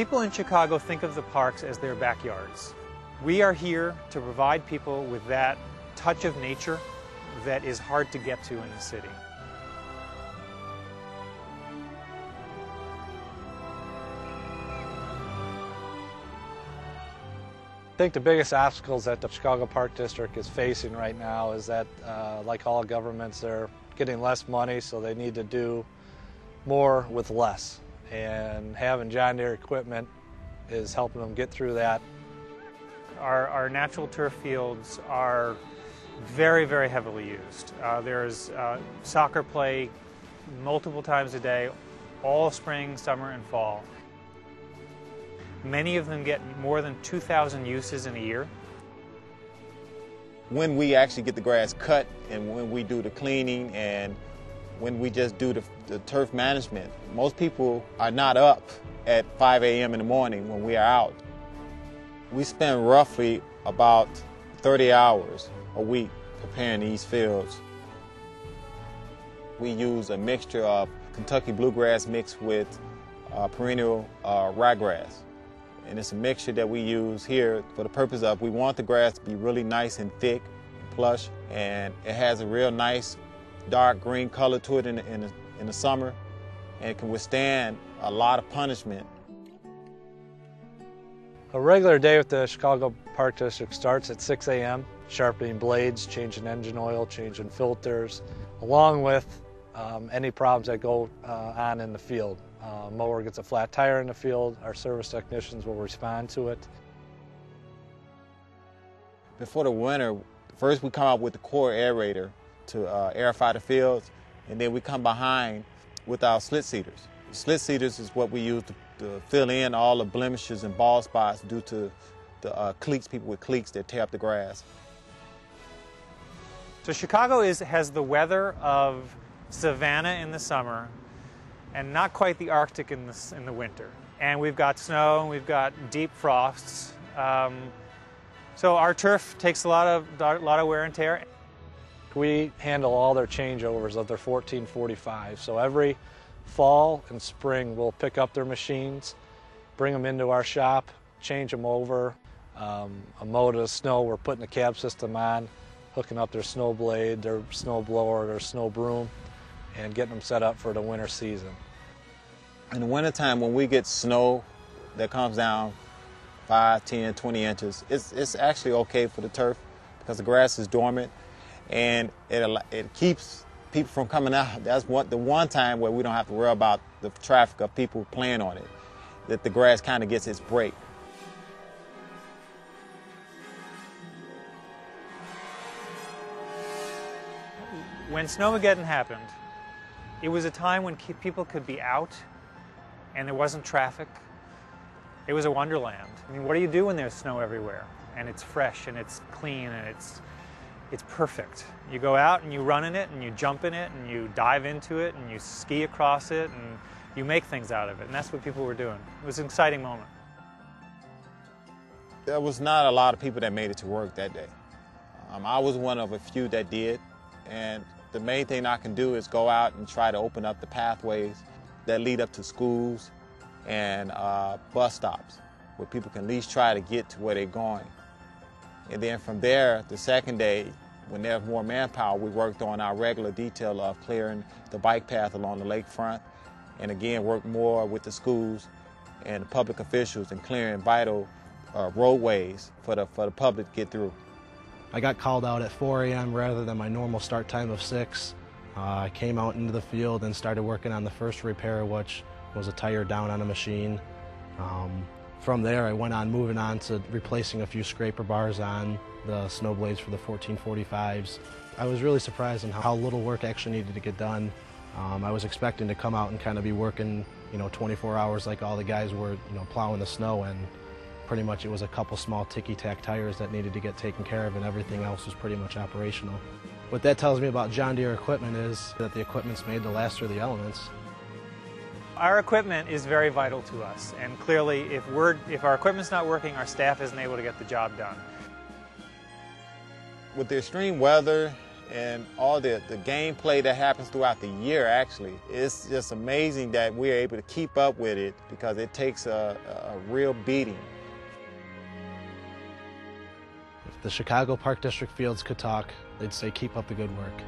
People in Chicago think of the parks as their backyards. We are here to provide people with that touch of nature that is hard to get to in the city. I think the biggest obstacles that the Chicago Park District is facing right now is that, like all governments, they're getting less money, so they need to do more with less. And having John Deere equipment is helping them get through that. Our natural turf fields are very, very heavily used. There's soccer play multiple times a day, all spring, summer, and fall. Many of them get more than 2,000 uses in a year. When we actually get the grass cut and when we do the cleaning and when we just do the turf management, most people are not up at 5 a.m. in the morning when we are out. We spend roughly about 30 hours a week preparing these fields. We use a mixture of Kentucky bluegrass mixed with perennial ryegrass. And it's a mixture that we use here for the purpose of we want the grass to be really nice and thick, and plush, and it has a real nice dark green color to it in the summer, and it can withstand a lot of punishment. A regular day with the Chicago Park District starts at 6 a.m., sharpening blades, changing engine oil, changing filters, along with any problems that go on in the field. Mower gets a flat tire in the field, our service technicians will respond to it. Before the winter, first we come out with the core aerator to aerify the fields, and then we come behind with our slit seeders. Slit seeders is what we use to fill in all the blemishes and bald spots due to the cleats, people with cleats that tear up the grass. So Chicago has the weather of savanna in the summer and not quite the Arctic in the winter. And we've got snow and we've got deep frosts. So our turf takes a lot of wear and tear. We handle all their changeovers of their 1445. So every fall and spring we'll pick up their machines, bring them into our shop, change them over. A mow to snow, we're putting the cab system on, hooking up their snow blade, their snow blower, their snow broom, and getting them set up for the winter season. In the wintertime, when we get snow that comes down 5, 10, 20 inches, it's actually okay for the turf because the grass is dormant and it keeps people from coming out. That's the one time where we don't have to worry about the traffic of people playing on it, that the grass kind of gets its break. When Snowmageddon happened, it was a time when people could be out and there wasn't traffic. It was a wonderland. I mean, what do you do when there's snow everywhere and it's fresh and it's clean and it's perfect? You go out and you run in it and you jump in it and you dive into it and you ski across it and you make things out of it, and that's what people were doing. It was an exciting moment. There was not a lot of people that made it to work that day. I was one of a few that did, and the main thing I can do is go out and try to open up the pathways that lead up to schools and bus stops where people can at least try to get to where they're going. And then from there, the second day, when there's more manpower, we worked on our regular detail of clearing the bike path along the lakefront, and again, worked more with the schools and the public officials and clearing vital roadways for the public to get through. I got called out at 4 a.m. rather than my normal start time of 6. I came out into the field and started working on the first repair, which was a tire down on a machine. From there, I went on moving on to replacing a few scraper bars on the snow blades for the 1445s. I was really surprised on how little work actually needed to get done. I was expecting to come out and kind of be working, 24 hours like all the guys were, plowing the snow, and pretty much it was a couple small ticky-tack tires that needed to get taken care of, and everything else was pretty much operational. What that tells me about John Deere equipment is that the equipment's made to last through the elements. Our equipment is very vital to us, and clearly if our equipment's not working, our staff isn't able to get the job done. With the extreme weather and all the gameplay that happens throughout the year, actually. It's just amazing that we're able to keep up with it because it takes a real beating. If the Chicago Park District fields could talk, they'd say keep up the good work.